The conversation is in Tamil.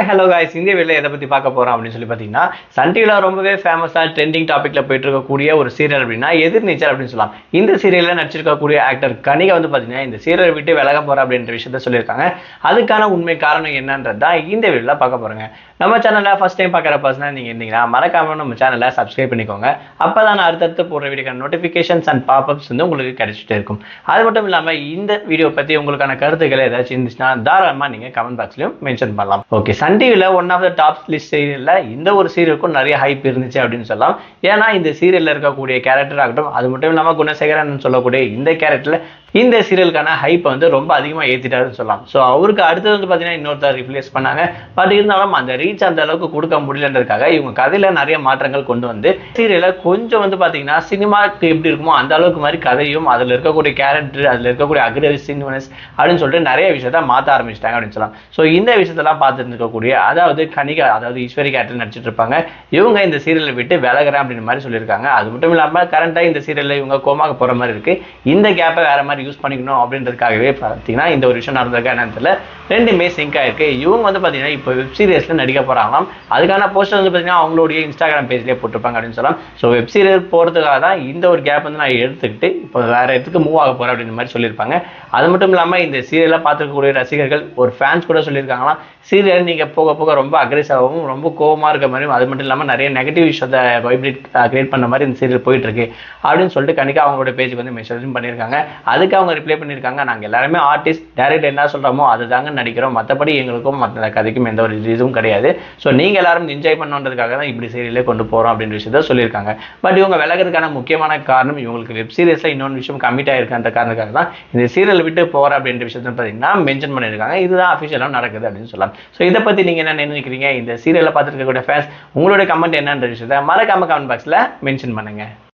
ஹலோ காய்ஸ், இந்த வீடியோல எதை பத்தி பார்க்க போறோம் அப்படின்னு சொல்லி பார்த்தீங்கன்னா, சன் டிவில ரொம்பவே ஃபேமஸா ட்ரெண்டிங் டாபிக்ல போயிட்டு இருக்கக்கூடிய ஒரு சீரியல் அப்படின்னா எதிர்நீச்சல் அப்படின்னு சொல்லலாம். இந்த சீரியல்ல நடிச்சிருக்கக்கூடிய ஆக்டர் கனிகா வந்து பார்த்தீங்கன்னா இந்த சீரியலை விட்டு விலக போற அப்படின்ற விஷயத்த சொல்லியிருக்காங்க. அதுக்கான உண்மை காரணம் என்னன்றது தான் இந்த வீடியோல பார்க்க போறோங்க. நம்ம சேனலை ஃபர்ஸ்ட் டைம் பார்க்குற பர்சனா நீங்க இருந்தீங்கன்னா மறக்காம நம்ம சேனலை சப்ஸ்கிரைப் பண்ணிக்கோங்க. அப்பதான் நான் அடுத்தடுத்து போடுற வீடியோக்கான நோட்டிஃபிகேஷன்ஸ் அண்ட் பாப்அப்ஸ் வந்து உங்களுக்கு கிடைச்சிட்டே இருக்கும். அது மட்டும் இல்லாம இந்த வீடியோ பத்தி உங்களுக்கான கருத்துக்கள் ஏதாச்சும் இருந்துச்சுன்னா தாராளமா நீங்க கமெண்ட் பாக்ஸ்லயும் மென்ஷன் பண்ணலாம். ஓகே, சன் டிவில one of the top list சீரியல்ல இந்த ஒரு சீரியலுக்கும் நிறைய ஹைப் இருந்துச்சு அப்படின்னு சொல்லலாம். ஏன்னா இந்த சீரியல்ல இருக்கக்கூடிய கேரக்டர் ஆகட்டும், அது மட்டும் இல்லாம குணசேகரன் சொல்லக்கூடிய இந்த கேரக்டர்ல இந்த சீரியலுக்கான ஹைப் வந்து ரொம்ப அதிகமாக ஏற்றிட்டாருன்னு சொல்லலாம். ஸோ அவருக்கு அடுத்தது வந்து பார்த்தீங்கன்னா இன்னொருத்தர் ரிப்ளேஸ் பண்ணாங்க. பட் இருந்தாலும் அந்த ரீச் அந்த அளவுக்கு கொடுக்க முடியலன்றதுக்காக இவங்க கதையில நிறைய மாற்றங்கள் கொண்டு வந்து சீரியலை கொஞ்சம் வந்து பார்த்தீங்கன்னா சினிமாக்கு எப்படி இருக்குமோ அந்த அளவுக்கு மாதிரி கதையும் அதில் இருக்கக்கூடிய கேரக்டர் அதில் இருக்கக்கூடிய அக்ரெசிவ்னஸ் அப்படின்னு சொல்லிட்டு நிறைய விஷயத்த மாற்ற ஆரம்பிச்சிட்டாங்க அப்படின்னு சொல்லலாம். ஸோ இந்த விஷயத்தெல்லாம் பார்த்துட்டு இருக்கக்கூடிய அதாவது கனிகா, அதாவது ஈஸ்வரி கேரக்டர் நடிச்சிட்டு இருப்பாங்க. இவங்க இந்த சீரியலை விட்டு விலகிறேன் அப்படின்னு மாதிரி சொல்லியிருக்காங்க. அது மட்டும் இல்லாமல் கரண்டாக இந்த சீரியலில் இவங்க கோமாக போகிற மாதிரி இருக்கு. இந்த கேப்பை வேற மாதிரி யூஸ் பண்ணிக்கணும் அப்படின்றதுக்காகவே பார்த்தீங்கன்னா இந்த ஒரு விஷயம் நடந்திருக்கா என்னன்னு தெரியல. ரெண்டுமே சிங்க் ஆயிருக்கு. இவங்க வந்து பார்த்தீங்கன்னா இப்போ வெப் சீரிஸ்ல நடிக்க போறாங்களாம். அதுக்கான போஸ்டர் வந்து பார்த்தீங்கன்னா அவங்களுடைய இன்ஸ்டாகிராம் பேஜ்லேயே போட்டிருப்பாங்க அப்படின்னு சொல்லலாம். ஸோ வெப் சீரியஸ் போகிறதுக்காக தான் இந்த ஒரு கேப் வந்து நான் எடுத்துக்கிட்டு இப்போ வேற இடத்துக்கு மூவ் ஆக போறேன் அப்படின்ற மாதிரி சொல்லியிருப்பாங்க. அது மட்டும் இல்லாமல் இந்த சீரியலை பார்த்துக்கக்கூடிய ரசிகர்கள் ஒரு ஃபேன்ஸ் கூட சொல்லியிருக்காங்களாம், சீரியல் நீங்கள் போக போக ரொம்ப அக்ரெசிவாகவும் ரொம்ப கோவமாக இருக்க மாதிரியும் அது மட்டும் இல்லாமல் நிறைய நெகட்டிவ் விஷயத்தை வைப்ரேட் கிரியேட் பண்ண மாதிரி இந்த சீரியல் போயிட்டு இருக்கு அப்படின்னு சொல்லிட்டு கணிக்கா அவங்களோட பேஜுக்கு வந்து மெசேஜும் பண்ணியிருக்காங்க. அதுக்கு அவங்க ரிப்ளை பண்ணியிருக்காங்க, நாங்கள் எல்லாருமே ஆர்டிஸ்ட், டேரக்டர் என்ன சொல்கிறோமோ அது தாங்க நடிக்கிறோம், மற்றபடி எங்களுக்கும் மற்ற கதைக்கும் எந்த ஒரு இதுவும் கிடையாது. ஸோ நீங்கள் எல்லாரும் என்ஜாய் பண்ணுன்றதுக்காக தான் இப்படி சீரியலே கொண்டு போகிறோம் அப்படின்னு விஷயத்த சொல்லியிருக்காங்க. பட் இவங்க விலகிறதுக்கான முக்கியமான காரணம் இவங்களுக்கு வெப் சீரிஸில் இன்னொன்று விஷயம் கமிட் ஆகிருக்குன்ற காரணத்துக்காக தான் இந்த சீரியல் விட்டு போகிற அப்படின்ற விஷயத்தை பார்த்தீங்கன்னா மென்ஷன் பண்ணியிருக்காங்க. இதுதான் அஃபிஷியலாக நடக்குது அப்படின்னு சொல்லலாம். ஸோ இதை பற்றி நீங்கள் என்ன நினைக்கிறீங்க? இந்த சீரியலை பார்த்துருக்கக்கூடிய ஃபேன்ஸ் உங்களுடைய கமெண்ட் என்னன்ற விஷயத்தை மறக்காம கமெண்ட் பாக்ஸில் மென்ஷன் பண்ணுங்க.